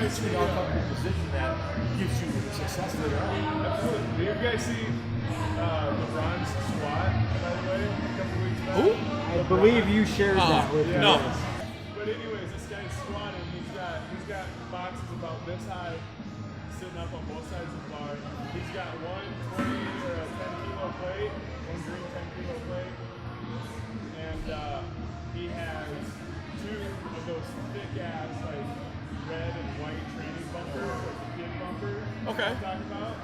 puts you in an uncomfortable position that gives you success later on. Absolutely. Did you guys see LeBron's squat, by the way, a couple weeks back? Who? I believe you shared that with me. No. But anyways, this guy's squatting. He's got boxes about this high, sitting up on both sides of the bar. He's got one 20 or a 10 kilo plate, one green 10 kilo plate, and he has two of those thick ass like red and white training bumpers, like the kid bumper. Okay. I'm talking about.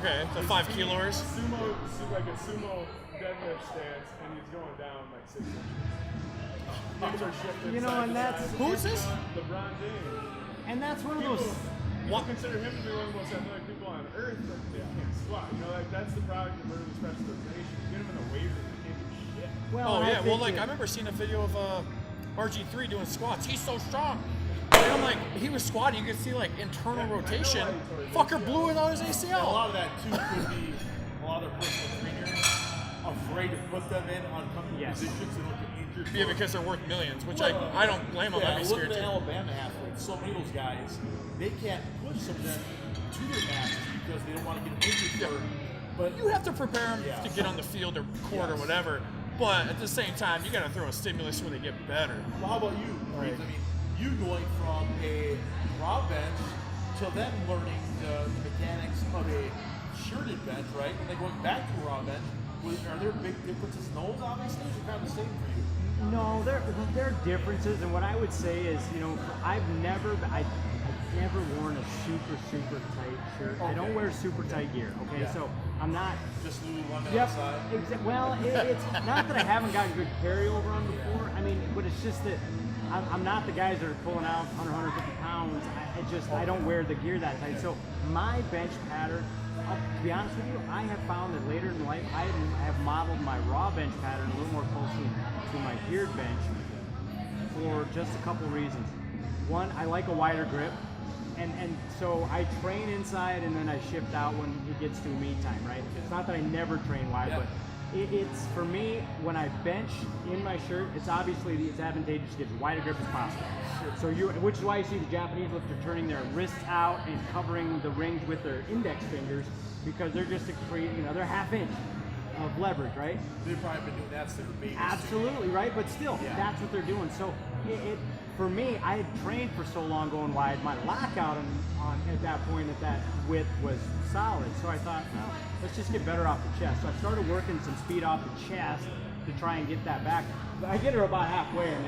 Okay, the 5 kiloers. Like a sumo deadlift stance, and he's going down like 6 inches. Things are shifting. You know, and that's Who's this? LeBron James. And that's one of People, those. people consider him to be one of the most athletic people on earth, but they can't squat. You know, like that's the product of murderous specialization. Get him in the weight room, they can't do shit. Well, Oh yeah, well like I I remember seeing a video of RG3 doing squats. He's so strong. And I'm like, he was squatting, you could see like internal rotation. Fucker blew it out his A ACL. lot of that too could be a lot of their personal trainers afraid to put them in uncomfortable Yes. positions and look at injured. Yeah, because they're worth millions, which I don't blame them. I'd be look scared at the too. Alabama athletes. So many of those guys, they can't push some of them to their matches because they don't want to get injured. Yeah. But You have to prepare them Yeah. to get on the field or court or whatever. But at the same time, you got to throw a stimulus where they get better. well, how about you? Right. I mean, you going from a raw bench to then learning the mechanics of a shirted bench, right? And then going back to a raw bench. Are there big differences in those? Obviously, or kind of the same for you? No, there are differences, and what I would say is, you know, I've never worn a super tight shirt. I don't wear super tight gear. Okay, Yeah. so I'm not. Just Lululemon Yep. outside. Well, it's not that I haven't gotten good carryover on before. I mean, but it's just that I'm not the guys that are pulling out 150 pounds. I don't wear the gear that tight. So my bench pattern, to be honest with you, I have found that later in life I have modeled my raw bench pattern a little more closely to my geared bench for just a couple reasons. One, I like a wider grip. And so I train inside and then I shift out when it gets to meet time, right? It's not that I never train wide, but it's for me, when I bench in my shirt, it's advantageous to get as wide a grip as possible. So which is why you see the Japanese lifter turning their wrists out and covering the rings with their index fingers, because they're just to create, they're half inch of leverage, right? They've probably been doing that since their babies. Absolutely, right? But still, that's what they're doing. So for me, I had trained for so long going wide. My lockout at that point, at that width, was solid. So I thought, well, let's just get better off the chest. So I started working some speed off the chest to try and get that back. I get her about halfway, and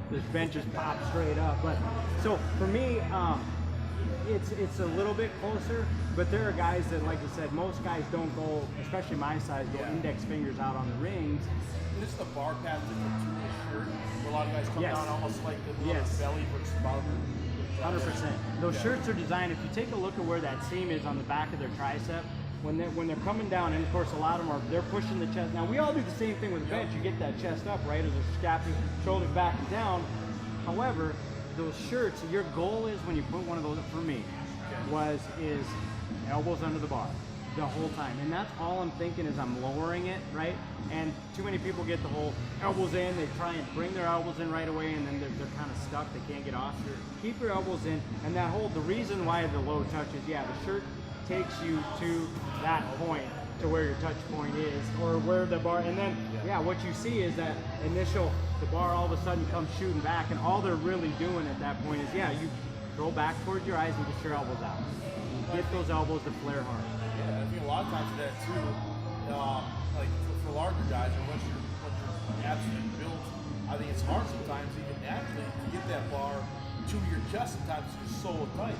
the bench just pops straight up. But so for me, it's a little bit closer. But there are guys that, like you said, most guys don't go, especially my size, go index fingers out on the rings. This is the bar path different too in the shirt. Where a lot of guys come down almost like the belly versus bottom. 100%. Those shirts are designed, if you take a look at where that seam is on the back of their tricep, when they're coming down, and of course a lot of them they're pushing the chest. Now we all do the same thing with the bench. You get that chest up, right, as they're strapping, shoulders back and down. However, those shirts, your goal is when you put one of those, for me, is elbows under the bar the whole time. And that's all I'm thinking is I'm lowering it, right? And too many people get the whole elbows in, they try and bring their elbows in right away, and then they're kind of stuck, they can't get off. Keep your elbows in, and the reason why the low touch is, the shirt takes you to that point, to where your touch point is, or where the bar, and then, what you see is that the bar all of a sudden comes shooting back, and all they're really doing at that point is, you throw back towards your eyes and get your elbows out. Get those elbows to flare hard. Yeah, I think a lot of times that too, like for larger guys, or once you're absolutely built, I think it's hard sometimes even naturally to get that bar to your chest. Sometimes it's so tight,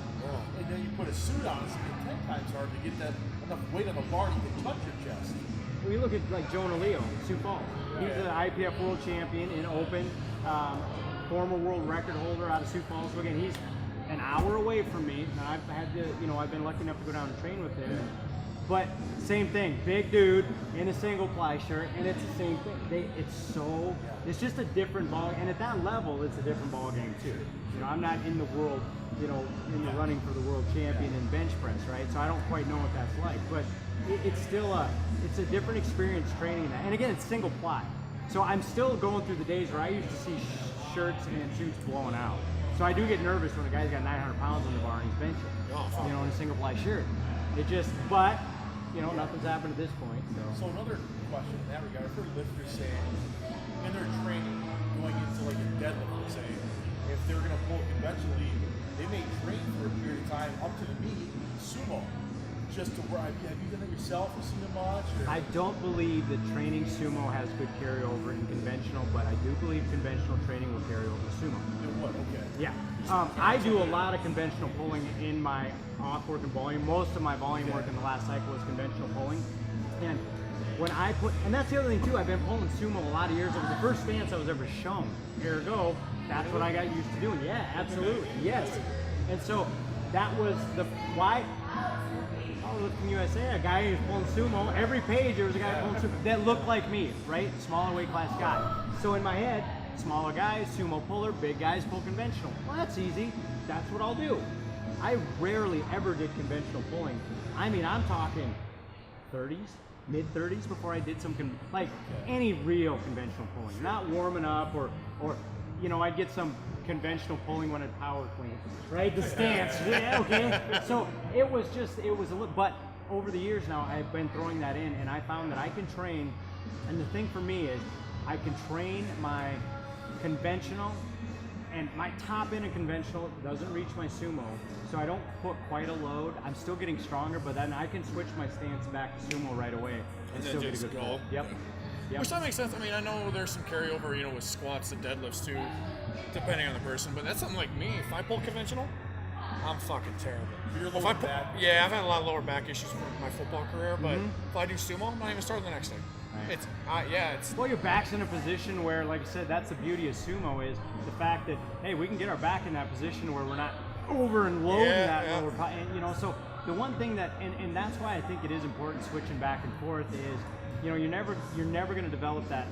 and then you put a suit on, it's 10 times harder to get that enough weight on the bar you can touch your chest. We look at like Jonah Leo, Sioux Falls. He's an IPF world champion in open, former world record holder out of Sioux Falls. So again, he's an hour away from me, and I've been lucky enough to go down and train with him. But same thing, big dude in a single ply shirt, and it's the same thing. It's just a different ball, and at that level, it's a different ball game too. I'm not in the world, in the running for the world champion in bench press, right? So I don't quite know what that's like, but it's still it's a different experience training that. And again, it's single ply. So I'm still going through the days where I used to see shirts and suits blowing out. So I do get nervous when a guy's got 900 pounds on the bar and he's benching, Oh, fuck. you know, in a single ply shirt. It just, but, you know, nothing's happened at this point. So another question in that regard, I've heard lifters say in their training, going into like a deadlift, let's say, if they're going to pull conventionally, they may train for a period of time up to the meet, sumo, just to where, have you done it yourself or seen it much? Or? I don't believe that training sumo has good carryover in conventional, but I do believe conventional training will carry over to sumo. It would, okay. Yeah. I do a lot of conventional pulling in my off work and volume. Most of my volume work in the last cycle is conventional pulling. And when I put, and that's the other thing too, I've been pulling sumo a lot of years. It was the first stance I was ever shown. Ergo, that's what I got used to doing. Yeah, absolutely. Yes. And so that was the, why? Oh, look from USA, a guy who's pulling sumo. Every page there was a guy pulling sumo that looked like me, right? Smaller weight class guy. So in my head, smaller guys, sumo puller, big guys pull conventional. Well, that's easy. That's what I'll do. I rarely ever did conventional pulling. I mean, I'm talking 30s, mid 30s before I did some, any real conventional pulling. Not warming up or you know, I'd get some conventional pulling when I'd power clean, right? The stance, yeah, okay. So it was a little, but over the years now, I've been throwing that in, and I found that I can train, and the thing for me is, I can train my conventional, and my top end of conventional doesn't reach my sumo, so I don't put quite a load. I'm still getting stronger, but then I can switch my stance back to sumo right away and then still get a just good go. pull. Yep. Yep. Which that makes sense. I mean, I know there's some carryover, you know, with squats and deadlifts too, depending on the person. But that's something like me. If I pull conventional, I'm fucking terrible. You're If lower I pull, back. yeah, I've had a lot of lower back issues from my football career. But if I do sumo, I'm not even starting the next day. Right. It's Well, your back's in a position where, like I said, that's the beauty of sumo is the fact that, hey, we can get our back in that position where we're not over and loading lower body, and, you know, so the one thing that, and that's why I think it is important switching back and forth is, you know, you're never going to develop that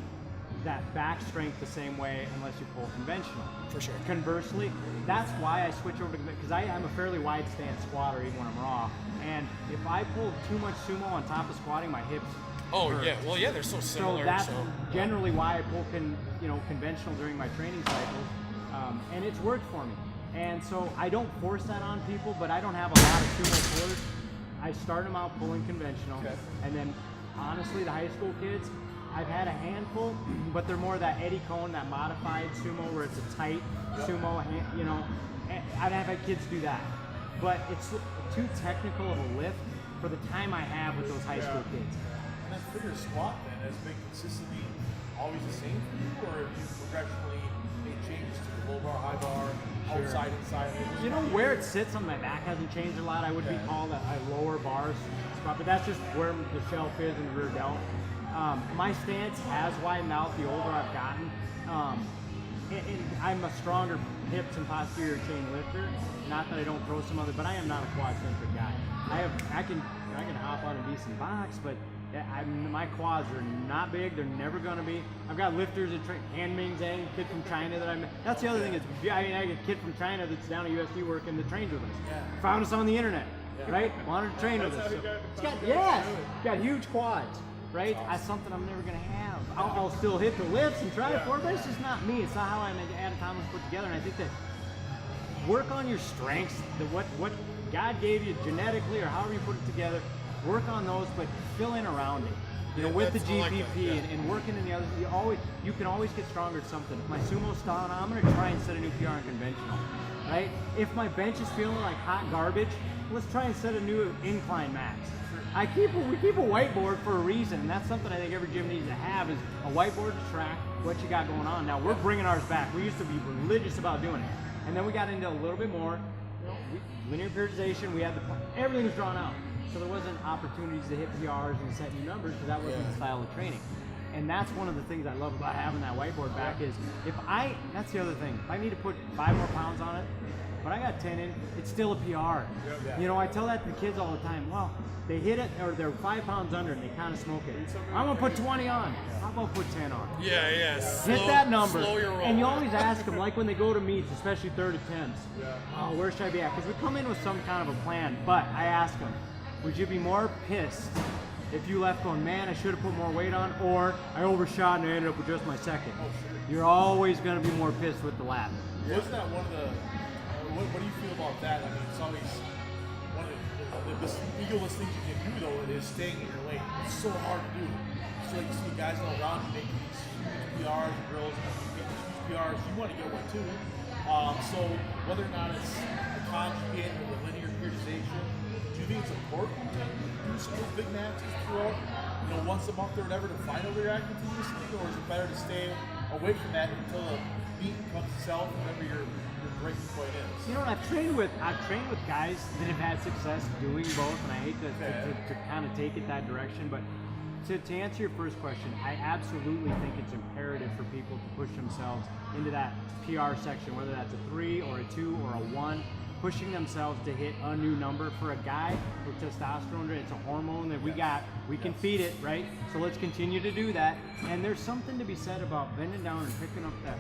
back strength the same way unless you pull conventional. For sure. Conversely, that's why I switch over to, because I'm a fairly wide stance squatter even when I'm raw, and if I pull too much sumo on top of squatting, my hips hurt. yeah. Well, yeah, they're so similar. So that's generally why I pull conventional during my training cycles, and it's worked for me. And so I don't force that on people, but I don't have a lot of sumo pullers. I start them out pulling conventional, and then honestly, the high school kids, I've had a handful, but they're more that Eddie Cohn, that modified sumo where it's a tight sumo, you know. I've had kids do that, but it's too technical of a lift for the time I have with those high school kids. And that figure squat then has been consistently always the same for you, or have you progressionally made changes to the low bar, high bar, outside, inside? You know where it sits on my back hasn't changed a lot. I would be called a lower bar squat, but that's just where the shelf is in the rear delt. My stance has widened out the older I've gotten. And I'm a stronger hips and posterior chain lifter. Not that I don't throw some other, but I am not a quad-centric guy. I can hop on a decent box, but my quads are not big. They're never going to be. I've got lifters that train, Han Ming Zhang, kid from China that that's the other thing. I got a kid from China that's down at USD working that trains with us. Found us on the internet, right? Wanted to train with us. So got huge quads, right? That's something I'm never going to have. I'll still hit the lifts and try it for it, but it's just not me. It's not how I'm anatomically put together. And I think that work on your strengths, what God gave you genetically or however you put it together. Work on those, but fill in around it. You know, with the GPP and working in the others, you can always get stronger at something. If my sumo's style, I'm going to try and set a new PR in conventional, right? If my bench is feeling like hot garbage, let's try and set a new incline max. We keep a whiteboard for a reason, and that's something I think every gym needs to have is a whiteboard to track what you got going on. Now we're bringing ours back. We used to be religious about doing it, and then we got into a little bit more, you know, linear periodization. We had everything was drawn out. So there wasn't opportunities to hit PRs and set new numbers because that wasn't the style of training. And that's one of the things I love about having that whiteboard back is that's the other thing. If I need to put 5 more pounds on it, but I got 10 in, it's still a PR. You know, I tell that to the kids all the time. Well, they hit it or they're 5 pounds under and they kind of smoke it. I'm going to put 20 on. How about put 10 on? Yeah. Hit that number. Slow your roll. And you always ask them, like when they go to meets, especially third attempts, oh, where should I be at? Because we come in with some kind of a plan, but I ask them, would you be more pissed if you left going, man, I should have put more weight on, or I overshot and I ended up with just my second. You're always going to be more pissed with the lap. Wasn't that one of the? What do you feel about that? I mean, it's always one of the egoless things you can do though is staying in your lane. It's so hard to do. It's like you see guys all around you making these huge PRs and girls making these huge PRs. You want to get one too. So whether or not it's the conjugate or the linear periodization, do you think it's important to do some of those big matches throughout, once a month or whatever, to find a react continuously, or is it better to stay away from that until the beat comes itself, whatever your breaking point is? I've trained with guys that have had success doing both, and I hate to kind of take it that direction, but to answer your first question, I absolutely think it's imperative for people to push themselves into that PR section, whether that's a 3 or a 2 or a 1, pushing themselves to hit a new number. For a guy with testosterone, it's a hormone that we can feed it, right? So let's continue to do that. And there's something to be said about bending down and picking up that,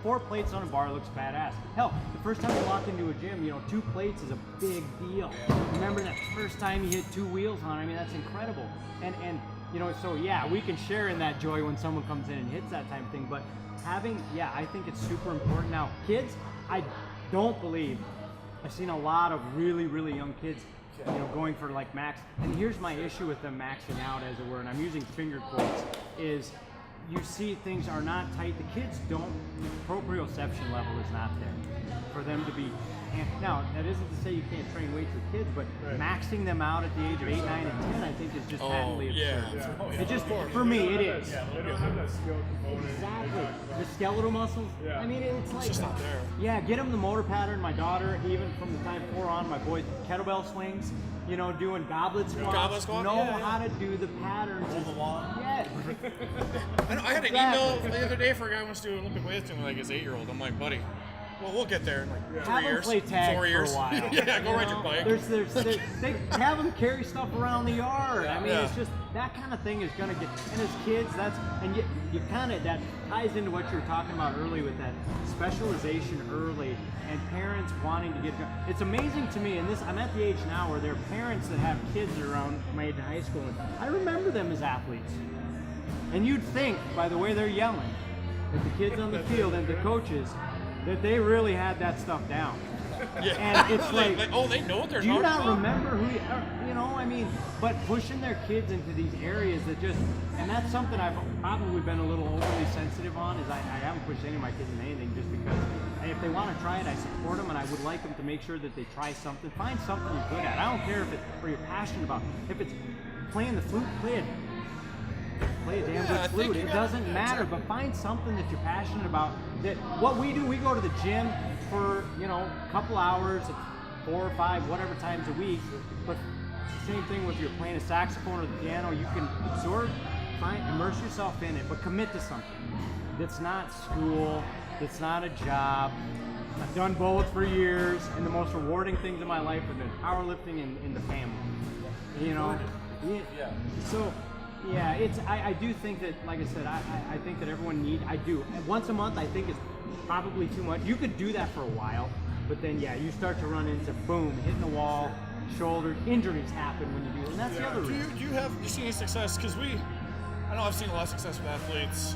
4 plates on a bar looks badass. Hell, the first time you walk into a gym, 2 plates is a big deal. Remember that first time you hit 2 wheels on it? I mean, that's incredible. And so yeah, we can share in that joy when someone comes in and hits that type of thing, but I think it's super important. Now, kids, I don't believe, I've seen a lot of really, really young kids, going for like max, and here's my issue with them maxing out, as it were, and I'm using finger quotes, is you see things are not tight. The kids don't, proprioception level is not there for them to be. Now, that isn't to say you can't train weights with kids, but maxing them out at the age of 8, 9, and 10, I think is just patently absurd. It just, for me, it is. They don't have that skill component. Exactly. The skeletal muscles. Yeah. I mean, it's like, just not there. Yeah, get them the motor pattern. My daughter, even from the time 4 on, my boy kettlebell swings, doing goblet squats. Goblet squat? Know Yeah. how to do the patterns. Hold the wall. Yeah. I had an email the other day for a guy who wants to do Olympic weightlifting with like his 8-year-old. I'm like, buddy, well, we'll get there in like 3 Have them years, play tag 4 years. for a while. Yeah, go ride your bike. They have them carry stuff around the yard. I mean, Yeah. it's just that kind of thing is gonna get. And as kids, you kind of, that ties into what you were talking about early with that specialization early and parents wanting to get. It's amazing to me, and I'm at the age now where there are parents that have kids that are around my age in high school, and I remember them as athletes. And you'd think by the way they're yelling at the kids on the field and the coaches that they really had that stuff down. Yeah. And it's like, oh, they know what they're do you talking not about? remember who I mean, but pushing their kids into these areas that just, and that's something I've probably been a little overly sensitive on, is I haven't pushed any of my kids in anything, just because if they want to try it, I support them, and I would like them to make sure that they try something. Find something you're good at. I don't care if it's or you're passionate about. If it's playing the flute, play a damn good flute. It doesn't matter, but find something that you're passionate about. That what we do, we go to the gym for a couple hours, 4 or 5, whatever times a week. But same thing with you're playing a saxophone or the piano. You can absorb, immerse yourself in it, but commit to something. That's not school. That's not a job. I've done both for years, and the most rewarding things in my life have been powerlifting and the family. Yeah. So. Yeah, I do think that, like I said, I think that everyone once a month I think is probably too much. You could do that for a while, but then you start to run into hitting the wall, shoulder, injuries happen when you do it, and that's the other reason. Do you see any success? Because I know I've seen a lot of success with athletes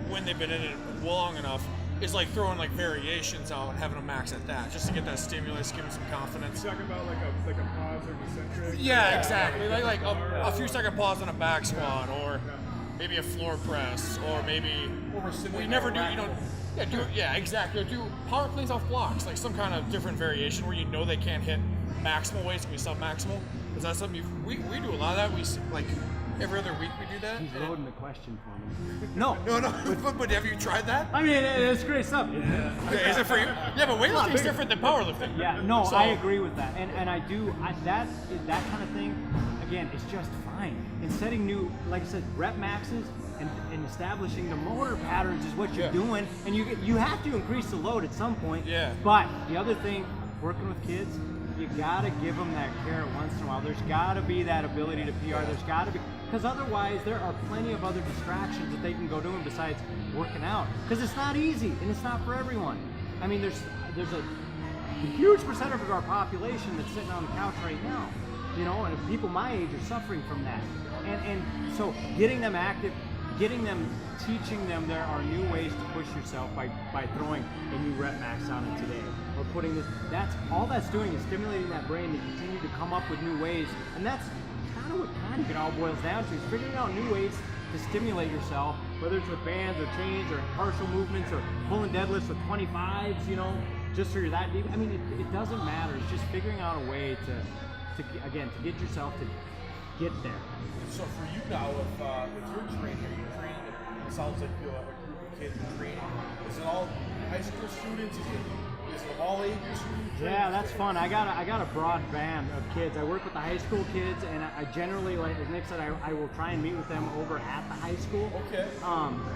when they've been in it long enough, is like throwing like variations out and having a max at that, just to get that stimulus, give them some confidence. You're talking about like a pause or eccentric? Yeah, exactly. Like a few second pause on a back squat, or maybe a floor press, or maybe we never do. Exactly. Do power cleans off blocks, like some kind of different variation where they can't hit maximal weights, and we sub-maximal. Is that something we do a lot of that? We like every other week we do that. He's loading the question for me. No. But have you tried that? I mean, it's great stuff. Okay, is it for you? Yeah, but weightlifting's different than powerlifting. Yeah, no, so, I agree with that, and I do. That kind of thing, again, it's just fine. And setting new, like I said, rep maxes and establishing the motor patterns is what you're doing, and you have to increase the load at some point. Yeah. But the other thing, working with kids, you gotta give them that carrot once in a while. There's gotta be that ability to PR. There's gotta be, because otherwise there are plenty of other distractions that they can go doing besides working out. Because it's not easy and it's not for everyone. I mean, there's a huge percentage of our population that's sitting on the couch right now. you know, and people my age are suffering from that. And so getting them active, teaching them there are new ways to push yourself by throwing a new rep max on it today, or putting this, that's doing is stimulating that brain to continue to come up with new ways. And that's kind of what it all boils down to, is figuring out new ways to stimulate yourself, whether it's with bands or chains or partial movements or pulling deadlifts with 25s, you know, just so you're that deep. I mean, it doesn't matter. It's just figuring out a way to get yourself to get there. So for you now, with your training, it sounds like you have a group of kids in training. Is it all high school students? Is it all ages? Yeah, that's fun. I got a broad band of kids. I work with the high school kids, and I generally, like Nick said, I will try and meet with them over at the high school. Okay.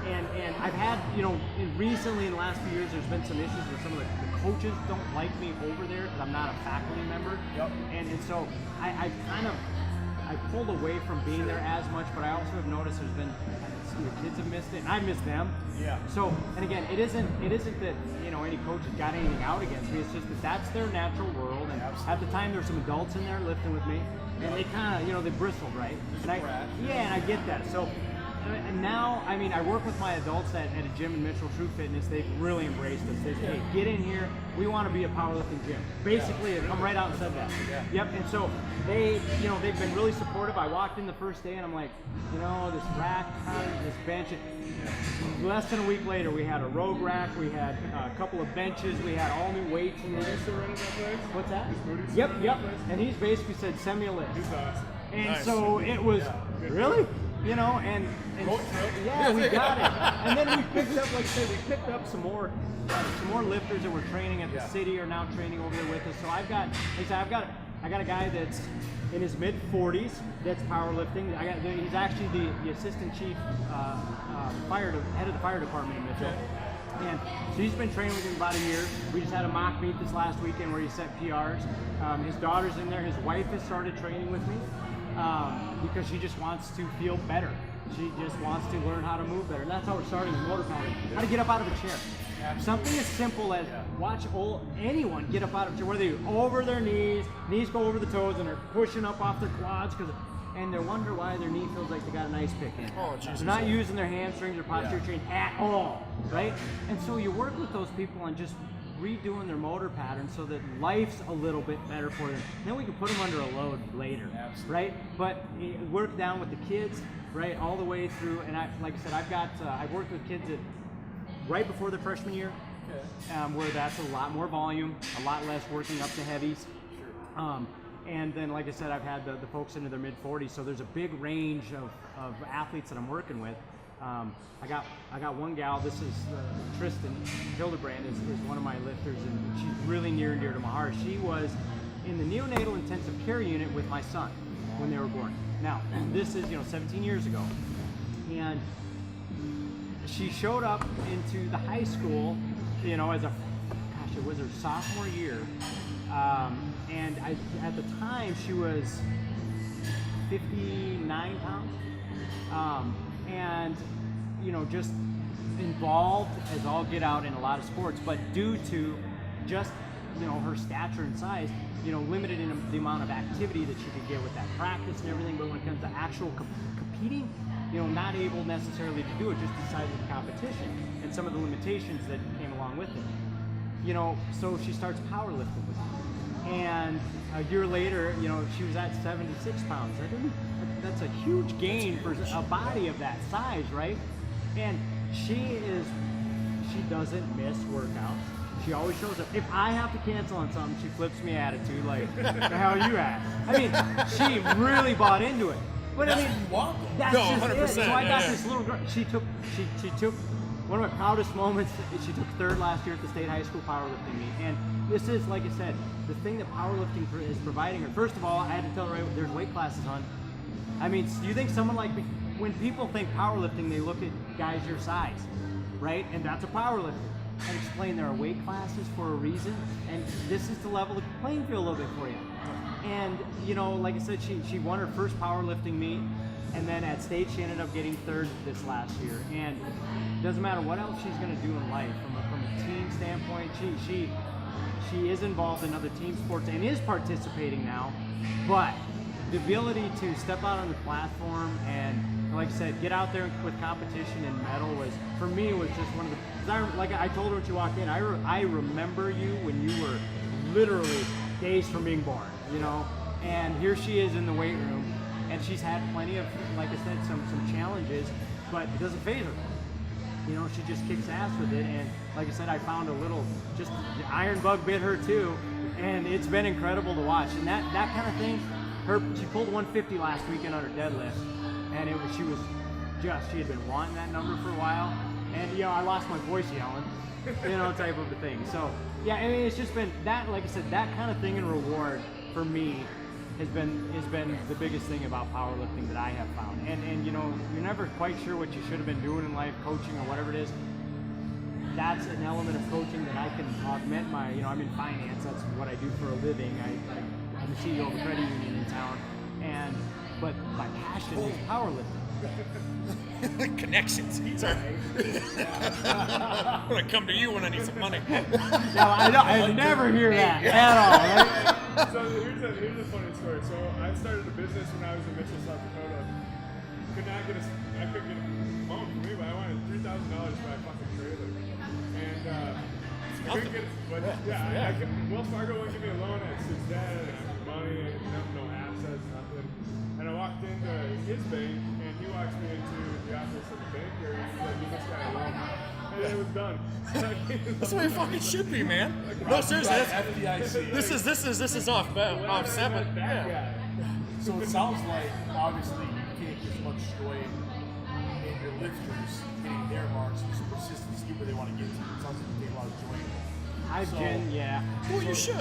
And I've had, you know, recently in the last few years, there's been some issues where some of the coaches don't like me over there because I'm not a faculty member. Yep. And so I pulled away from being there as much, but I also have noticed there's been some of the kids have missed it, and I missed them. Yeah. So, and again, it isn't that, you know, any coach has got anything out against me. It's just that that's their natural world. And at the time, there's some adults in there lifting with me, and they kind of, you know, they bristled, right? And I get that. So, and now, I mean, I work with my adults at a gym in Mitchell True Fitness. They've really embraced us. They say, hey, get in here. We want to be a powerlifting gym. Basically, they come right out and said that. Yeah. Yep. And so they've been really supportive. I walked in the first day and I'm like, you know, this rack, this bench. Less than a week later, we had a rogue rack. We had a couple of benches. We had all new weights. And Still running that place? what's that? Is Moody's still Yep. running that place? And he's basically said, send me a list. He's awesome. And Nice. so it was really, you know, and yeah, we got it. And then we picked up, like I said, we picked up some more lifters that were training at the city are now training over there with us. So I got a guy that's in his mid 40s that's powerlifting. He's actually the assistant chief head of the fire department in Mitchell. And so he's been training with him about a year. We just had a mock meet this last weekend where he set PRs. His daughter's in there. His wife has started training with me because she just wants to feel better. She just wants to learn how to move better. And that's how we're starting with motor pattern. How to get up out of a chair. Something as simple as watch anyone get up out of a chair, whether they're over their knees go over the toes, and they're pushing up off their quads, and they wonder why their knee feels like they got an ice pick in. Oh, Jesus. They're not using their hamstrings or posterior chain at all, right? And so you work with those people on just redoing their motor pattern so that life's a little bit better for them. Then we can put them under a load later, right? But work down with the kids, right, all the way through. And like I said, I've worked with kids right before their freshman year, where that's a lot more volume, a lot less working up to heavies. And then, like I said, I've had the folks into their mid 40s, so there's a big range of athletes that I'm working with. I got one gal. This is Tristan Hildebrand is one of my lifters, and she's really near and dear to my heart. She was in the neonatal intensive care unit with my son when they were born. Now, this is 17 years ago, and she showed up into the high school, as it was her sophomore year, and at the time she was 59 pounds, and just involved as all get out in a lot of sports, but due to just her stature and size, limited in the amount of activity that she could get with that practice and everything. But when it comes to actual competing, not able necessarily to do it, just decided the competition and some of the limitations that came along with it. So she starts powerlifting with me, and a year later, she was at 76 pounds. That's a huge gain for a body of that size, right? And she doesn't miss workouts. She always shows up. If I have to cancel on something, she flips me attitude like, the hell you at? I mean, she really bought into it. But that's I mean, what you want, though. that's just 100%, it. So I got yeah. this little girl. She took one of my proudest moments. She took third last year at the state high school powerlifting meet. And this is, like I said, the thing that powerlifting is providing her. First of all, I had to tell her, right, there's weight classes on. I mean, do you think someone like me, when people think powerlifting, they look at guys your size, right? And that's a powerlifter. I explain there are weight classes for a reason, and this is to level the playing field a little bit for you. And like I said, she won her first powerlifting meet, and then at state she ended up getting third this last year. And it doesn't matter what else she's going to do in life from a team standpoint. She is involved in other team sports and is participating now, but the ability to step out on the platform and, like I said, get out there with competition and medal was, for me, was just one of the. 'Cause like I told her when she walked in, I remember you when you were literally days from being born, you know. And here she is in the weight room, and she's had plenty of, like I said, some challenges, but it doesn't faze her. You know, she just kicks ass with it, and like I said, I found a little, just the iron bug bit her too, and it's been incredible to watch. And that kind of thing, she pulled 150 last weekend on her deadlift, and she had been wanting that number for a while, and you know, I lost my voice yelling, you know, type of a thing. So yeah, I mean, it's just been that, like I said, that kind of thing and reward for me has been the biggest thing about powerlifting that I have found. And you know, you're never quite sure what you should have been doing in life, coaching or whatever it is. That's an element of coaching that I can augment my, you know, I'm in finance, that's what I do for a living. I'm the CEO of a credit union in town, but my passion is powerlifting. Connections. Sorry. I'm gonna come to you when I need some money. No, I never hear that at all, right? So here's a funny story. So I started a business when I was in Mitchell, South Dakota. I couldn't get a loan for me, but I wanted $3,000 for my fucking trailer. And I couldn't get it, but Wells Fargo wouldn't give me a loan. It's dead, and I have money, and no assets, nothing. And I walked into his bank, and he walks me into the office of the banker, and he's like, "You just got a loan." And then it was done. That's the way it fucking should be, man. No, seriously, FDIC. This is off seven. Yeah. So it sounds like obviously you can't get as much joy in your lifters getting their marks, this persistence, get where they want to get to. It sounds like you take a lot of joy in it. Yeah. Well, you should. I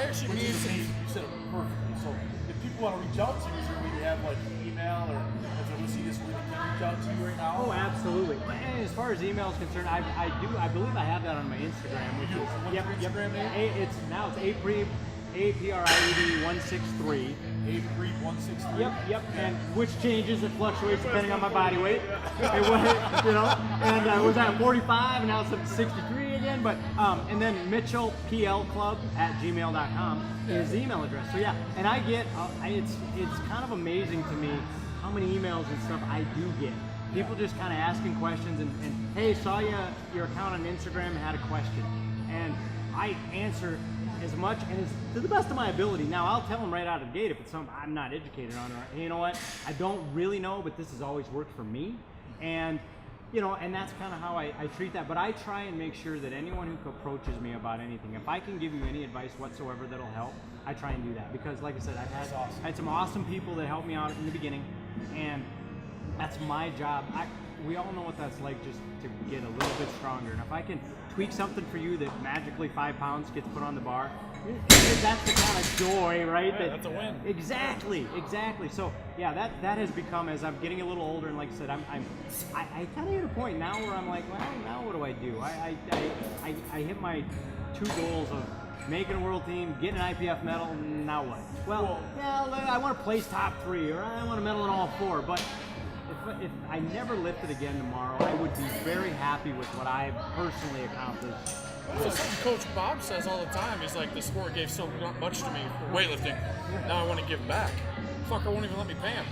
actually Which need is some. amazing. You said it perfectly. So if people want to reach out to you, is there a way you have like email or if they see this, where they can reach out to you right now? Oh, absolutely. And as far as email is concerned, I believe I have that on my Instagram. Which You do? is, What's your Instagram name? It's Apriebe, APRIED 163. Apriebe 163. Yep. And which changes, it fluctuates depending on my body weight. It was, you know, and I was at 45, and now it's up to 63 again. But and then mitchellplclub@gmail.com is the email address. So yeah, and I get it's kind of amazing to me how many emails and stuff I do get. People just kind of asking questions and hey, saw your account on Instagram and had a question, and I answer as much and as to the best of my ability. Now I'll tell them right out of the gate if it's something I'm not educated on, or hey, you know what, I don't really know, but this has always worked for me, and you know, and that's kind of how I treat that. But I try and make sure that anyone who approaches me about anything, if I can give you any advice whatsoever that'll help, I try and do that, because like I said, I had some awesome people that helped me out in the beginning, and that's my job. We all know what that's like, just to get a little bit stronger. And if I can tweak something for you that magically 5 pounds gets put on the bar, that's the kind of joy, right? Yeah, that's a win. Exactly. So yeah, that has become, as I'm getting a little older, and like I said, I kind of hit a point now where I'm like, well, now what do I do? I hit my 2 goals of making a world team, getting an IPF medal. Now what? Well, yeah, I want to place top 3, or I want to medal in all 4, but. If I never lifted again tomorrow, I would be very happy with what I've personally accomplished. That's something Coach Bob says all the time. He's like, the sport gave so much to me for weightlifting. Now I want to give back. Fucker won't even let me pay him.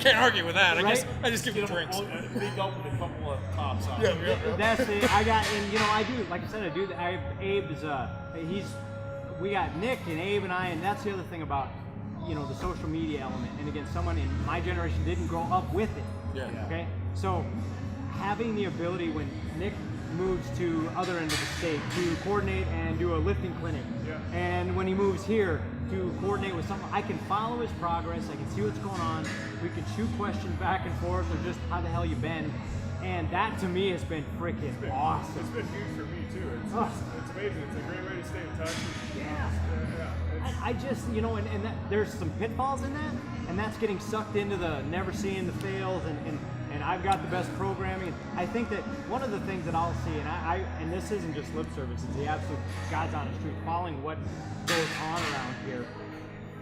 Can't argue with that. Right? I just give him drinks. Big up with a couple of tops on. Yeah. That's it. And you know, I do, like I said, I do. I have Abe's. We got Nick and Abe and I, and that's the other thing about, you know, the social media element. And again, someone in my generation didn't grow up with it. Yeah. Okay. So having the ability when Nick moves to other end of the state to coordinate and do a lifting clinic, and when he moves here to coordinate with someone, I can follow his progress. I can see what's going on. We can shoot questions back and forth, or just how the hell you been. And that to me has been freaking awesome. It's been huge for me too. It's amazing. It's a great way to stay in touch. I just, you know, and that, there's some pitfalls in that, and that's getting sucked into the never seeing the fails, and I've got the best programming. I think that one of the things that I'll see, and this isn't just lip service, it's the absolute God's honest truth, following what goes on around here.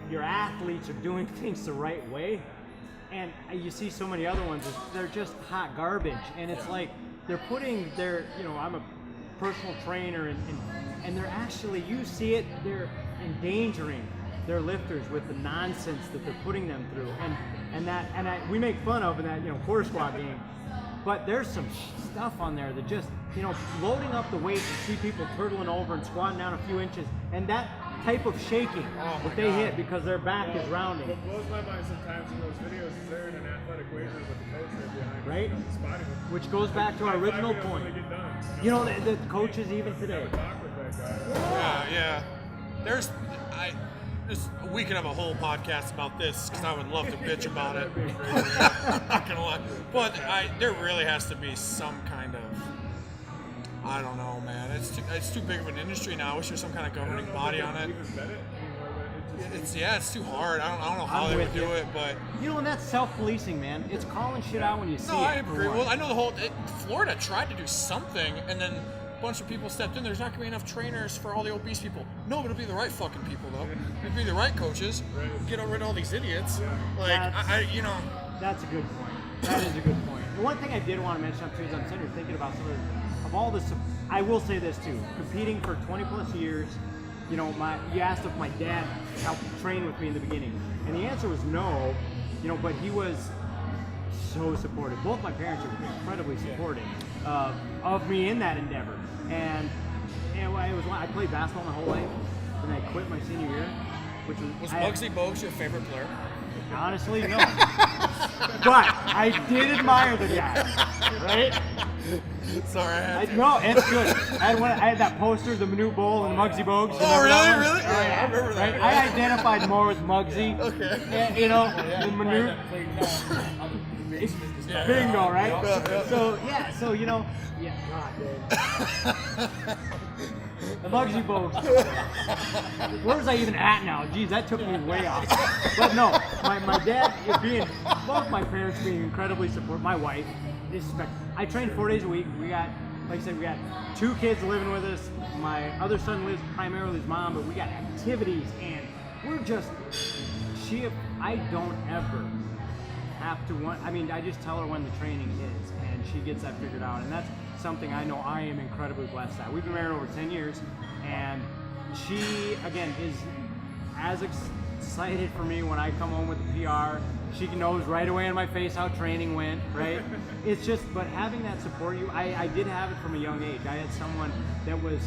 Your athletes are doing things the right way, and you see so many other ones, they're just hot garbage, and it's like they're putting their, you know, I'm a personal trainer, and they're actually, you see it, they're endangering their lifters with the nonsense that they're putting them through, and we make fun of in that quarter squat game, but there's some stuff on there that just loading up the weight and see people turtling over and squatting down a few inches, and that type of shaking that they hit because their back is rounding. What blows my mind sometimes in those videos is they're in an athletic weight room with the coach right behind right? them, spotting them. Which goes back to our original point. The coaches even today. Talk with that guy. Yeah. We could have a whole podcast about this because I would love to bitch about it. I'm not gonna lie, but there really has to be some kind of, I don't know, man. It's too big of an industry now. I wish there was some kind of governing body on it. It's too hard. I don't know how they would do it, but and that's self-policing, man. It's calling shit out when you see it. No, I agree. Well, I know Florida tried to do something, and then a bunch of people stepped in. There's not gonna be enough trainers for all the obese people. No, but it'll be the right fucking people though. It'll be the right coaches. Get rid of all these idiots. That's a good point. That is a good point. The one thing I did want to mention too is I'm sitting here thinking about some of all this. I will say this too: competing for 20 plus years. You asked if my dad helped train with me in the beginning, and the answer was no. But he was so supportive. Both my parents are incredibly supportive of me in that endeavor. And I played basketball my whole life, and I quit my senior year, which was Muggsy Bogues your favorite player? Honestly, no. But I did admire the guy, right? Sorry, no, it's good. I had that poster, the Minute Bowl and the Muggsy Bogues. Oh, really? Really? Yeah, I remember that. Right? I identified more with Muggsy. Okay. The Minute. Bingo, right? Yeah. So, God, dude. The Muggsy Bogues. Where was I even at now? Geez, that took me way off. But no, my dad, both my parents being incredibly supportive. My wife, I trained 4 days a week. We got, like I said, we got 2 kids living with us. My other son lives primarily with his mom, but we got activities, and we're just, I don't ever have to I just tell her when the training is, and she gets that figured out, and that's something I know I am incredibly blessed at. We've been married over 10 years, and she, again, is as excited for me when I come home with the PR. She knows right away in my face how training went, right? It's just, but having that support, I did have it from a young age. I had someone that was,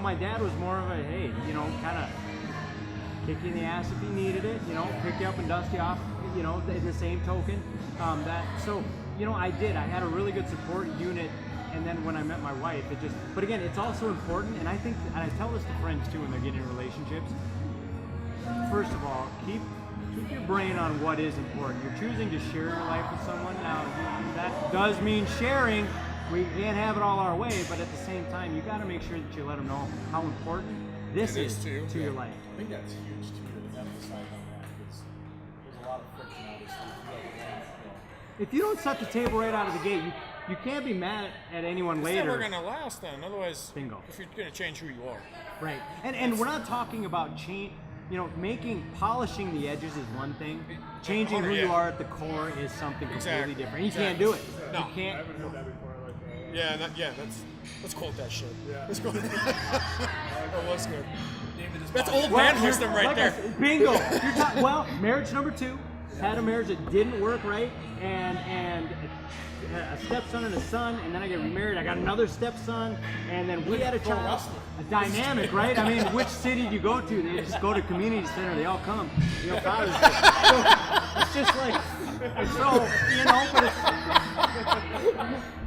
my dad was more of a, hey, kind of kick you in the ass if you needed it, pick you up and dust you off, in the same token. I had a really good support unit, and then when I met my wife, but again, it's also important, and I think, and I tell this to friends too when they're getting in relationships, first of all, keep your brain on what is important. You're choosing to share your life with someone. Now, that does mean sharing. We can't have it all our way, but at the same time, you got to make sure that you let them know how important this is to your life. I think that's huge too, to emphasize on that, because there's a lot of friction, obviously. If you don't set the table right out of the gate, you can't be mad at anyone later. It's never going to last then. Otherwise, bingo. If you're going to change who you are. Right. And we're not talking about polishing the edges is one thing. Changing who you are at the core is something completely different. You can't do it. No. You can't. I haven't heard that before like that. Let's quote that shit. Yeah. Let's go. That was good. That's old man wisdom right there. Bingo. Well, marriage number 2. Had a marriage that didn't work right, and a stepson and a son, and then I get remarried. I got another stepson, and then we had a child. A dynamic, right? I mean, which city do you go to? They just go to community center. They all come. College. So it's just like, but it's.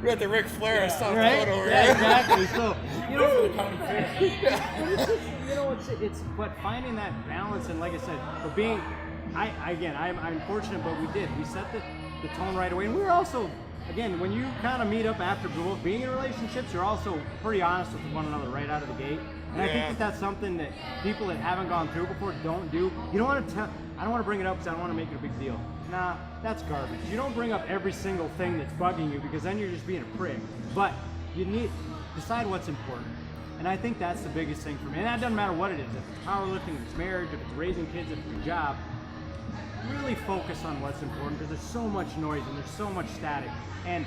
We got the Ric Flair of South right? Dakota over Yeah, here. exactly. So it's but finding that balance, and like I said, but being. I'm fortunate, but we set the tone right away, and we were also, again, when you kind of meet up after being in relationships, you're also pretty honest with one another right out of the gate, and I think that's something that people that haven't gone through before don't do. You don't want to I don't want to bring it up because I don't want to make it a big deal. Nah, that's garbage. You don't bring up every single thing that's bugging you, because then you're just being a prick. But you need decide what's important. And I think that's the biggest thing for me. And that doesn't matter what it is. If it's powerlifting, if it's marriage, if it's raising kids, if it's your job. really focus on what's important because there's so much noise and there's so much static. And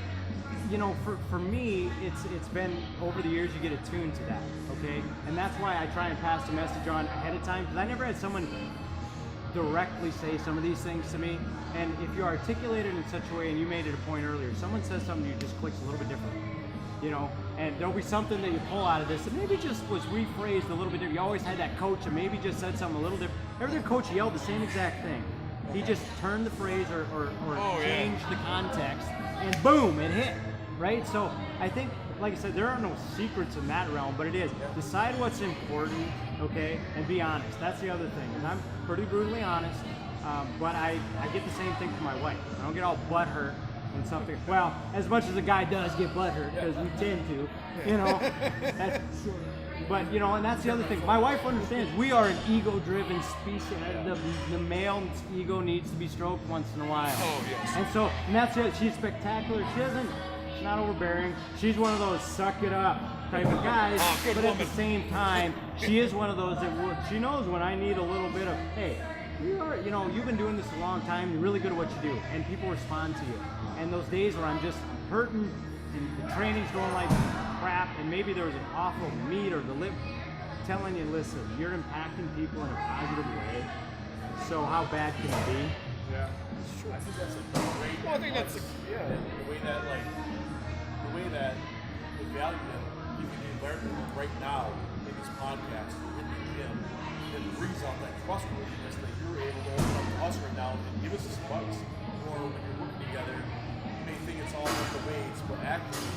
you know, for me, it's been over the years you get attuned to that, okay? And that's why I try and pass the message on ahead of time because I never had someone directly say some of these things to me. And if you articulate it in such a way, and you made it a point earlier, someone says something, you just clicks a little bit different, you know? And there'll be something that you pull out of this that maybe just was rephrased a little bit different. You always had that coach and maybe just said something a little different. Every other coach yelled the same exact thing. He just turned the phrase or changed the context, and boom, it hit, right? So I think, like I said, there are no secrets in that realm, but it is. Decide what's important, okay, and be honest. That's the other thing. And I'm pretty brutally honest, but I get the same thing from my wife. I don't get all butthurt when something, well, as much as a guy does get butthurt, because we tend to, you know. But, you know, and that's the other thing. My wife understands we are an ego-driven species. The male ego needs to be stroked once in a while. Oh, yes. And so, and that's it. She's spectacular. She's not overbearing. She's one of those suck it up type of guys. Good but woman. at the same time, she is one of those that she knows when I need a little bit of, hey, you know, you've been doing this a long time. You're really good at what you do. And people respond to you. And those days where I'm just hurting and the training's going like crap, and maybe there was an awful meet or the lip telling you, listen, you're impacting people in a positive way, so how bad can it be? Yeah. I think that's a great. Well, I think that's the way that the value that even the environment right now in this podcast in the gym, it brings out that trustworthiness that you're able to open up to us right now and give us this advice. Or when you're working together, you may think it's all about the weights, but actually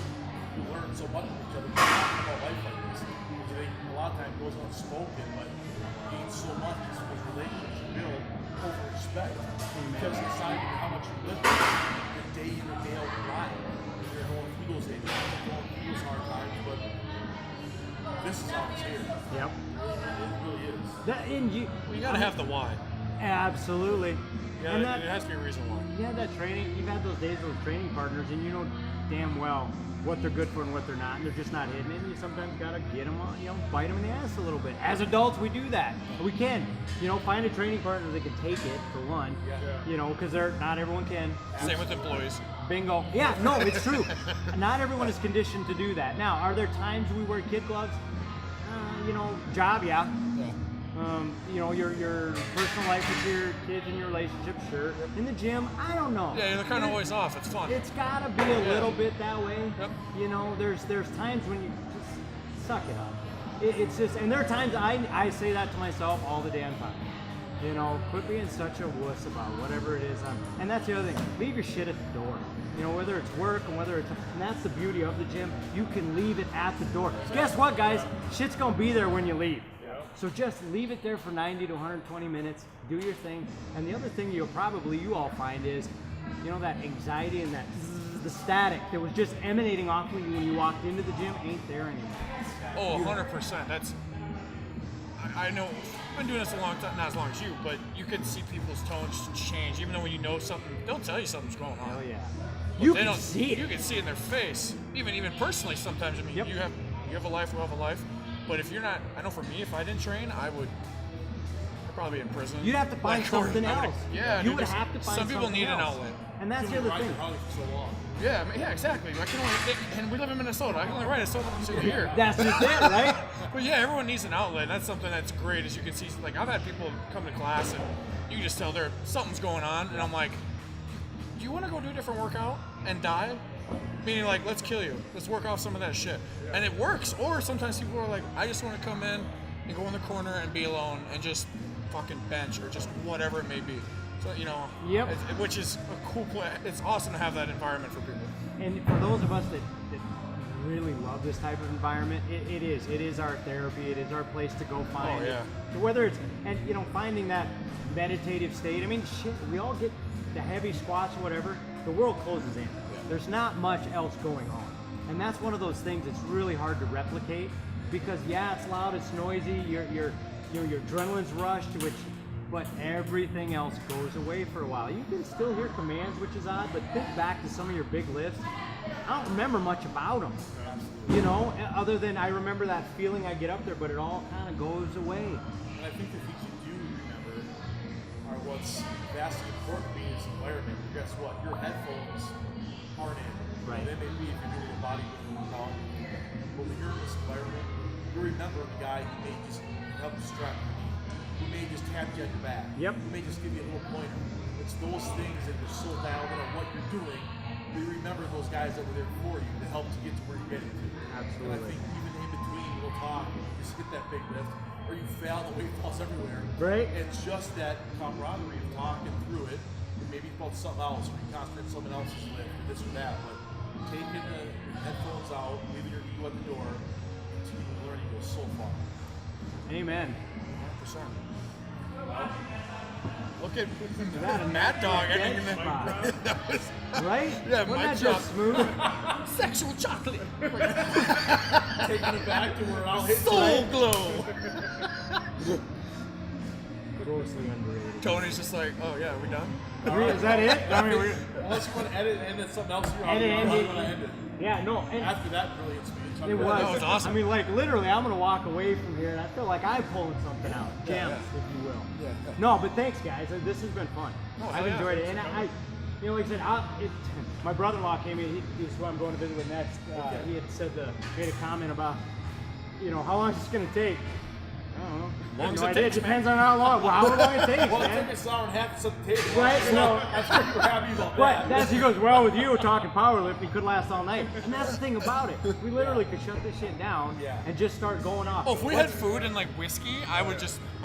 you learn so much from each other about life like this. Because I think a lot of times it goes unspoken, but you gain so much as those relationships you build over respect. Because it's not even how much you live the day in and day out life. You're going through those days, you're going through those hard times, but this is how it's here. Yep. It really is. you got to have the why. Absolutely. Yeah, And it has to be a reason why. you had that training, you've had those days, those training partners, and you know damn well what they're good for and what they're not, and they're just not hitting it, and you sometimes gotta get them on, you know, bite them in the ass a little bit. As adults, we do that. We can, you know, find a training partner that can take it, for one, you know, because not everyone can. Same with employees. Bingo. Yeah, no, it's true. Not everyone is conditioned to do that. Now, are there times we wear kid gloves? You know, job, yeah. You know, your personal life with your kids and your relationship, sure. In the gym, I don't know. Yeah, they're kind of always off. It's fun. It's gotta be a little bit that way. Yep. You know, there's times when you just suck it up. It's just, and there are times I say that to myself all the damn time. You know, quit being such a wuss about whatever it is. And that's the other thing. Leave your shit at the door. You know, whether it's work and whether it's, and that's the beauty of the gym. You can leave it at the door. Guess what, guys? Shit's gonna be there when you leave. So just leave it there for 90 to 120 minutes. Do your thing. And the other thing you all find is, you know, that anxiety and that the static that was just emanating off of you when you walked into the gym ain't there anymore. Oh, 100%. That's. I know. I've been doing this a long time, not as long as you, but you can see people's tones change. Even though when you know something, they'll tell you something's going on. Hell yeah. But You they can don't- see it. You can see it in their face. Even personally, sometimes. I mean, Yep. you have a life, we have a life. But if you're not, I know for me, if I didn't train, I'd probably be in prison. You'd have to find Or something I would- else. Yeah, You dude, would just- have to find some people something need an else. outlet. And that's the You've other been thing. riding Huddle for so long. Yeah, exactly. I can only, and we live in Minnesota. I can only ride it so here. That's just it, right? But yeah, everyone needs an outlet. That's something that's great. As you can see, like I've had people come to class and you can just tell something's going on, and I'm like, do you want to go do a different workout and die? Meaning like, let's kill you. Let's work off some of that shit, and it works. Or sometimes people are like, I just want to come in and go in the corner and be alone and just fucking bench or just whatever it may be. So you know, Yep. Which is a cool play. It's awesome to have that environment for people. And for those of us that really love this type of environment, it is our therapy. It is our place to go find. Oh, yeah. So whether it's, and you know, finding that meditative state. I mean, shit, we all get the heavy squats or whatever. The world closes in. There's not much else going on, and that's one of those things that's really hard to replicate because yeah, it's loud, it's noisy. Your adrenaline's rushed, but everything else goes away for a while. You can still hear commands, which is odd, but think back to some of your big lifts. I don't remember much about them, you know, other than I remember that feeling I get up there, but it all kind of goes away. And I think the things you do remember are what's vastly important to me is environment. Guess what? Your headphones aren't in. Right. They may be if you're doing a bodybuilding workout, but when you're in this environment, you remember the guy who may just help strap your knee, who may just tap you on your back, Yep. who may just give you a little pointer. It's those things that you're so dialed in on what you're doing, you remember those guys that were there for you to help to get to where you're getting to. Absolutely. And I think even in between, we'll talk, you just hit that big lift, or you fail, the weight falls everywhere. Right. It's just that camaraderie of talking through it. Maybe about something else, or you concentrate on someone else's lift, or this or that. But taking the headphones out, leaving your ego at the door, continuing learning goes so far. Amen. 100%. Look at That a Mad Dog ending in dead the spot. Right? Yeah, Wasn't mic that drop. just smooth? Sexual chocolate. Taking it back to where I'll hit Soul glow. Grossly underrated. Tony's just like, oh yeah, are we done? Is that it? I mean, Unless you want to edit and end it something else, you're Edit, on end it. when I end it. yeah, no. And After that brilliant speech, it was. That was awesome. I mean, like literally, I'm gonna walk away from here, and I feel like I'm pulling something out, Yeah, gems, yeah. if you will. Yeah. No, but thanks, guys. This has been fun. Oh, I've hell yeah. enjoyed it, and you know, like I said, my brother-in-law came in. He's who I'm going to visit with next. He had said made a comment about, you know, how long is this gonna take? I don't know. Long as No it idea. takes, It depends on how long it takes, Well, it man. took us an hour and a half to set the table. Right, So no. I'm sure you're happy about But that. he goes, well, with you talking powerlifting could last all night. And that's the thing about it. We literally could shut this shit down Yeah. and just start going off. Oh, if we had food and like whiskey, I'd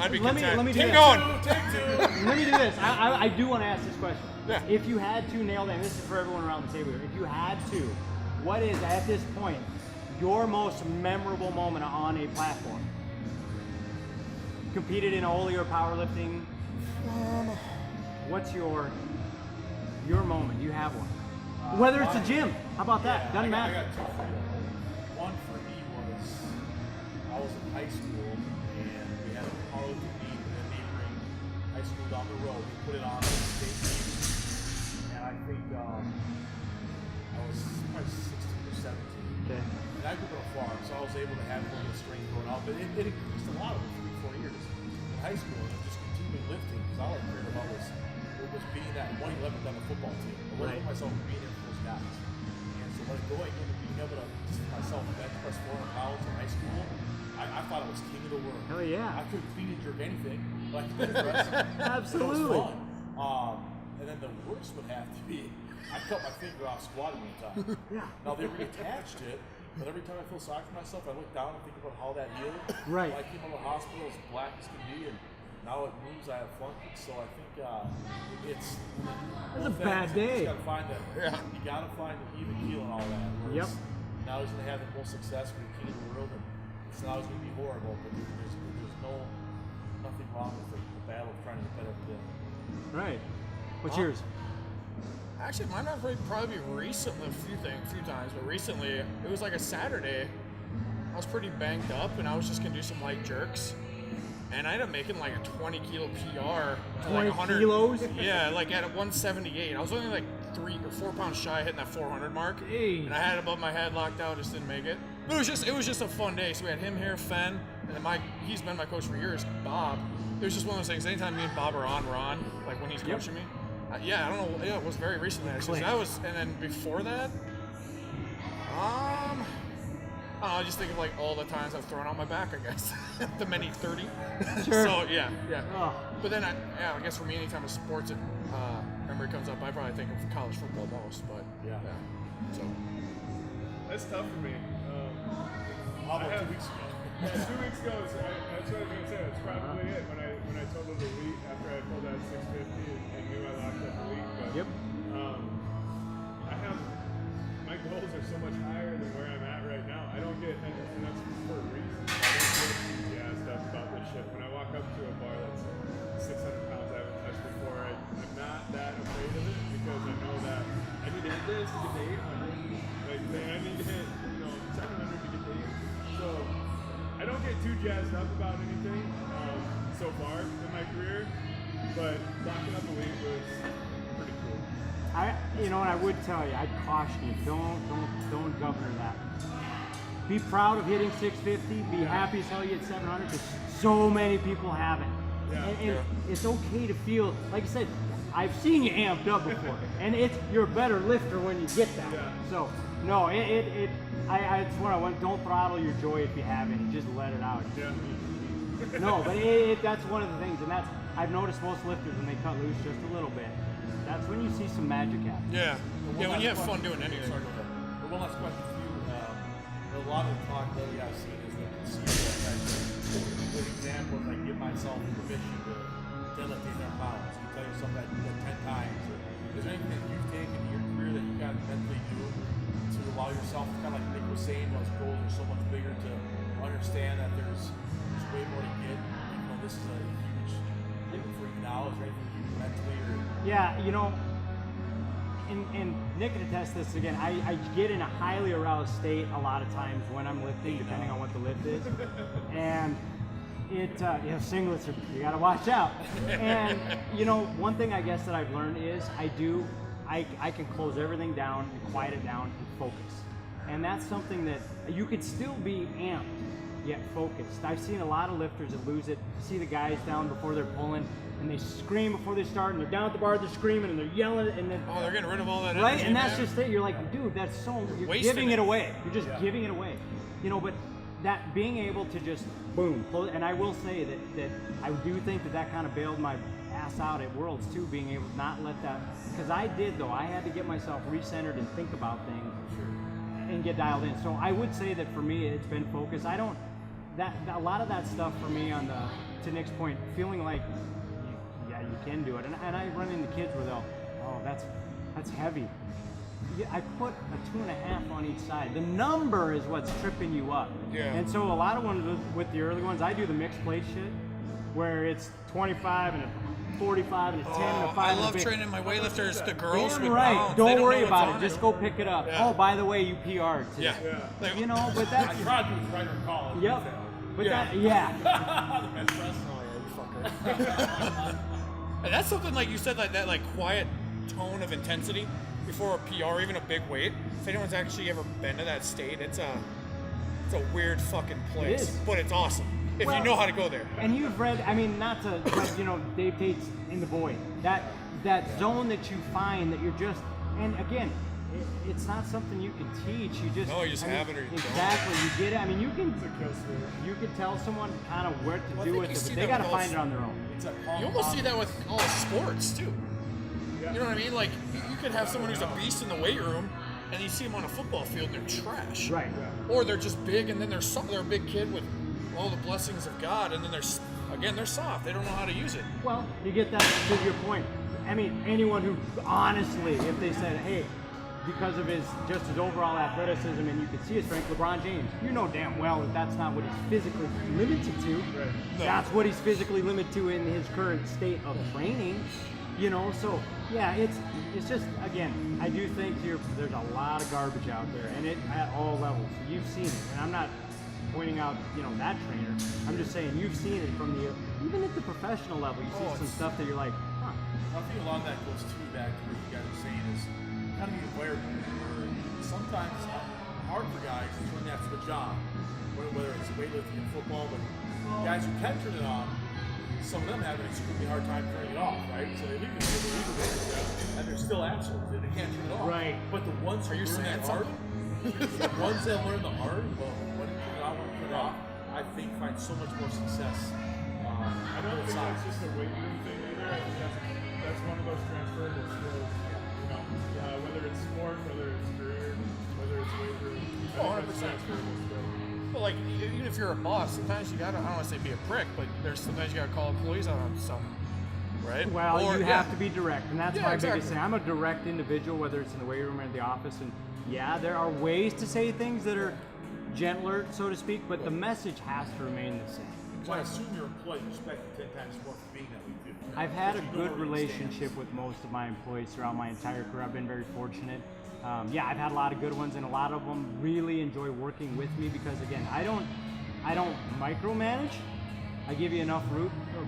be Let me- content. let me do Keep this. going. Take two. Let me do this. I do want to ask this question. Yeah. If you had to nail down, this is for everyone around the table here. If you had to, what is at this point your most memorable moment on a platform? Competed in Oli or powerlifting? What's your moment? You have one. Whether it's a gym, how about that? Doesn't I matter. got two for you. One for me was I was in high school and we had a powerlifting meet in a neighboring high school down the road. We put it on the state meet, and I think I was probably 16 or 17. Okay. And I grew up on a farm, so I was able to have a little bit of strength going out, but it increased a lot over 3-4 years. In high school, and just continuing lifting, because all I cared about was being that 111th on the football team. I wasn't myself being there for those guys. And so when going into being able to just myself bench press 400 pounds in high school, I thought I was king of the world. Hell yeah. I couldn't clean and jerk anything, but I could bench press. Absolutely. It was fun. And then the worst would have to be, I cut my finger off squatting one time. Yeah. Now they reattached it, but every time I feel sorry for myself, I look down and think about how that healed. Right. When I came out of the hospital as black as can be, and now it moves, I have fun. So I think it's a bad day. You gotta find that. Yeah. You gotta find an even keel and all that. Yep. Now he's gonna have the most success for the king of the world, and it's not always gonna be horrible, but there's nothing wrong with the battle of trying to get better every day. Right. What's yours? Actually, mine might probably be recently, a few times, but recently, it was like a Saturday. I was pretty banged up, and I was just gonna do some light jerks. And I ended up making like a 20 kilo PR. 20 like 100, kilos? Yeah, like at 178. I was only like 3 or 4 pounds shy of hitting that 400 mark. Hey. And I had it above my head, locked out, just didn't make it. But it was just a fun day. So we had him here, Fen, and then he's been my coach for years, Bob. It was just one of those things. Anytime me and Bob are on, we're on. Like when he's coaching me. I don't know. Yeah, it was very recently. Actually. So that was, and then before that, I don't know, I just think of like all the times I've thrown out my back, I guess. The many 30. Sure. So yeah. Oh. But then I guess for me, anytime a sports memory comes up, I probably think of college football most. But Yeah. So That's tough for me. How about I have- 2 weeks ago? Yeah, 2 weeks ago, that's what I was going to say. That's probably it. When I totaled the elite after I pulled out 650 and knew I locked up the elite. But Yep. my goals are so much higher than where I'm at right now. I don't get, and that's for a reason. I don't get jazzed up about this shit. When I walk up to a bar that's 600 pounds I haven't touched before, I'm not that afraid of it because I know that I need to hit this to get to 800. Like, I need to hit 700 to get to 800. So I don't get too jazzed up about anything so far in my career, but locking up elite was pretty cool. And I would tell you, I'd caution you, don't governor that. Be proud of hitting 650. Be happy as hell you hit 700 because so many people haven't. And it's okay to feel, like I said, I've seen you amped up before, and you're a better lifter when you get that. Yeah. So no, it's what I want. Don't throttle your joy if you have any. Just let it out. Yeah. No, but that's one of the things, and I've noticed most lifters when they cut loose just a little bit. That's when you see some magic happen. Yeah. When you have fun doing anything. Sorry, go ahead. But one last question for you. A lot of the talk lately I've seen is the concealed type of good example is I give myself permission to deadlift 800 pounds. You tell yourself that 10 times. Is there anything that you've taken in your career that you got to mentally do to allow yourself, kind of like Nick was saying, those goals are so much bigger, to understand that there's way more to get? You know, this is a huge thing for you now. Is there anything you mentally or? Yeah, you know, and Nick can attest this again. I get in a highly aroused state a lot of times when I'm lifting, depending on what the lift is, and singlets are, you gotta watch out. And you know, one thing I guess that I've learned is I can close everything down and quiet it down and focus, and that's something that you could still be amped yet focused. I've seen a lot of lifters that lose it. See the guys down before they're pulling, and they scream before they start, and they're down at the bar, they're screaming, and they're yelling, and then They're getting rid of all that right, energy, and that's man. just it. You're like, dude, that's so you're Wasting giving it it. away. You're just giving it away, you know. But that being able to just boom, close, and I will say that I do think that kind of bailed my ass out at Worlds too, being able to not let that, because I did though. I had to get myself recentered and think about things and get dialed in. So I would say that for me, it's been focus. I don't. That a lot of that stuff for me to Nick's point, feeling like you can do it, and I run into kids where they'll, that's heavy. Yeah, I put a 2.5 on each side. The number is what's tripping you up. Yeah. And so a lot of ones with the early ones, I do the mixed plate shit, where it's 25 and a 45 and a 10 and a 5. I and a love big. training my weightlifters, the girls Damn with right. pounds. They Don't worry know about what's it. on Just go pick it up. Yeah. Oh, by the way, you PR'd today. Yeah. Like, You know, but I that's tried to do right or call it. yep. But yeah. The bench press. And that's something like you said, like that, like quiet tone of intensity before a PR, or even a big weight. If anyone's actually ever been to that state, it's a weird fucking place, is. but it's awesome if Well, you know how to go there. And you've read, I mean, not to, but you know, Dave Tate's in the void. That zone that you find that you're just, and again, it's not something you can teach. You just No, you just have it or you don't. exactly. You get it. I mean, you can Kill switch. you can tell someone kind of where to Well, I do think with you it, see but they that got to with all find it on their own. It's a You almost see that with all sports too. Yeah. You know what I mean? Like you could have someone who's a beast in the weight room, and you see them on a football field, and they're trash. Right. Or they're just big, and then they're a big kid with all the blessings of God, and then they're soft. They don't know how to use it. Well, you get that to your point. I mean, anyone who honestly, if they said, hey, because of his overall athleticism and you can see his strength, LeBron James, you know damn well that that's not what he's physically limited to. Right. No. That's what he's physically limited to in his current state of training. You know, so yeah, it's just, again, I do think there's a lot of garbage out there, and it at all levels. You've seen it, and I'm not pointing out, you know, that trainer. I'm just saying you've seen it from even at the professional level. You see some stuff that you're like, huh. I think a lot of that goes too back to what you guys are saying is kind of be aware of it. Sometimes it's hard for guys to turn that switch on, whether it's weightlifting and football, but guys who can turn it on, some of them have an extremely hard time turning it off, right? So they leave it and they're still assholes. They can't turn it off. Right. But the ones who Are you learn saying that art, something? the ones that learn the art, well, when you turn it on, when you turn it off, I think find so much more success. I don't think it's just a weight room thing either. I think that's one of those transferable skills. You know, whether it's sport, whether it's career, whether it's weight room. I think that's 100%. transferable skill. Well, like even if you're a boss, sometimes you gotta, I don't want to say be a prick, but sometimes you gotta call employees out on something, right? Well, Or, you have to be direct, and that's Yeah, my exactly. biggest thing. I'm a direct individual, whether it's in the weight room or in the office, and yeah, there are ways to say things that are gentler, so to speak, but the message has to remain the same. So I assume your employees respect you 10 times more for being that way too. I've had a Because you know good where he relationship stands. with most of my employees throughout my entire career. I've been very fortunate. Yeah, I've had a lot of good ones, and a lot of them really enjoy working with me because, again, I don't micromanage. I give you enough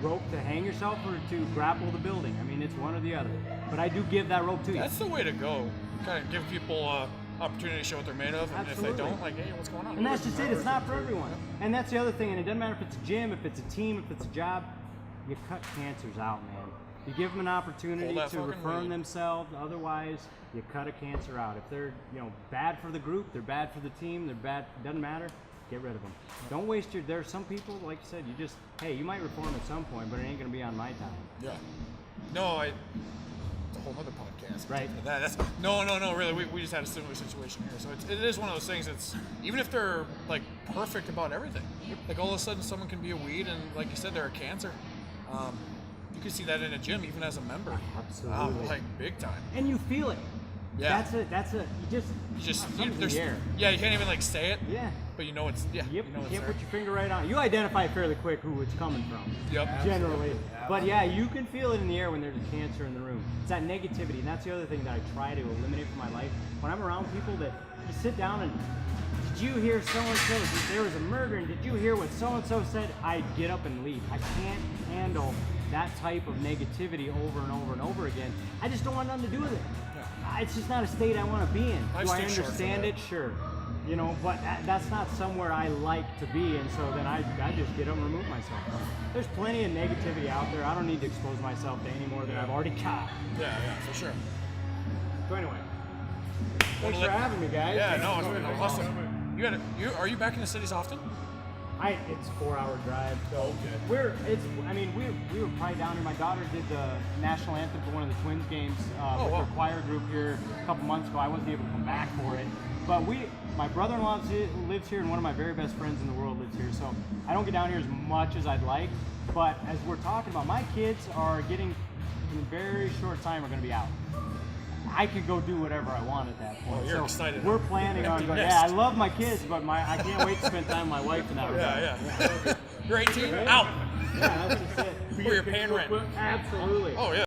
rope to hang yourself or to grapple the building. I mean, it's one or the other. But I do give that rope to you. That's the way to go. Kind of give people opportunity to show what they're made of, and Absolutely. if they don't, like, hey, what's going on? And that's just it. It's not for everyone. And that's the other thing. And it doesn't matter if it's a gym, if it's a team, if it's a job. you cut cancers out, man. You give them an opportunity Hold that to fucking reform lead. themselves. Otherwise, you cut a cancer out. If they're bad for the group, they're bad for the team, they're bad. Doesn't matter. Get rid of them. Don't waste your. There are some people, like you said, you might reform at some point, but it ain't gonna be on my time. Yeah. No, it's a whole other podcast. Right. That's no. Really, we just had a similar situation here. So it is one of those things. It's even if they're like perfect about everything, like all of a sudden someone can be a weed, and like you said, they're a cancer. You can see that in a gym, even as a member. Absolutely. Like big time. And you feel it. Yeah. That's it. You just something's in the air. Yeah, you can't even like say it. Yeah. But you know it's Yep. You know You it's can't there. put your finger right on it. You identify fairly quick who it's coming from. Yep. Generally. But yeah, you can feel it in the air when there's a cancer in the room. It's that negativity, and that's the other thing that I try to eliminate from my life. When I'm around people that you sit down and, did you hear so-and-so? There was a murder, and did you hear what so-and-so said? I get up and leave. I can't handle that type of negativity over and over and over again. I just don't want nothing to do with it. It's just not a state I want to be in. I Do I stay short understand from it? Sure. But that's not somewhere I like to be, and so then I just get up and remove myself from it. There's plenty of negativity out there. I don't need to expose myself to any more than I've already got. Yeah, for sure. So anyway, thanks for having me, guys. Yeah, no, it's been awesome. Are you back in the cities often? It's a 4-hour drive. So we were probably down here. My daughter did the national anthem for one of the Twins games with her choir group here a couple months ago. I wasn't able to come back for it. But my brother-in-law lives here, and one of my very best friends in the world lives here. So I don't get down here as much as I'd like. But as we're talking about, my kids are getting, in a very short time, are going to be out. I could go do whatever I want at that point. Oh, you're excited. We're planning on going. Yeah, I love my kids, but I can't wait to spend time with my wife in that regard. Yeah. You're 18? Out. Yeah, that's just it. Or you're paying rent. Absolutely. Oh, yeah.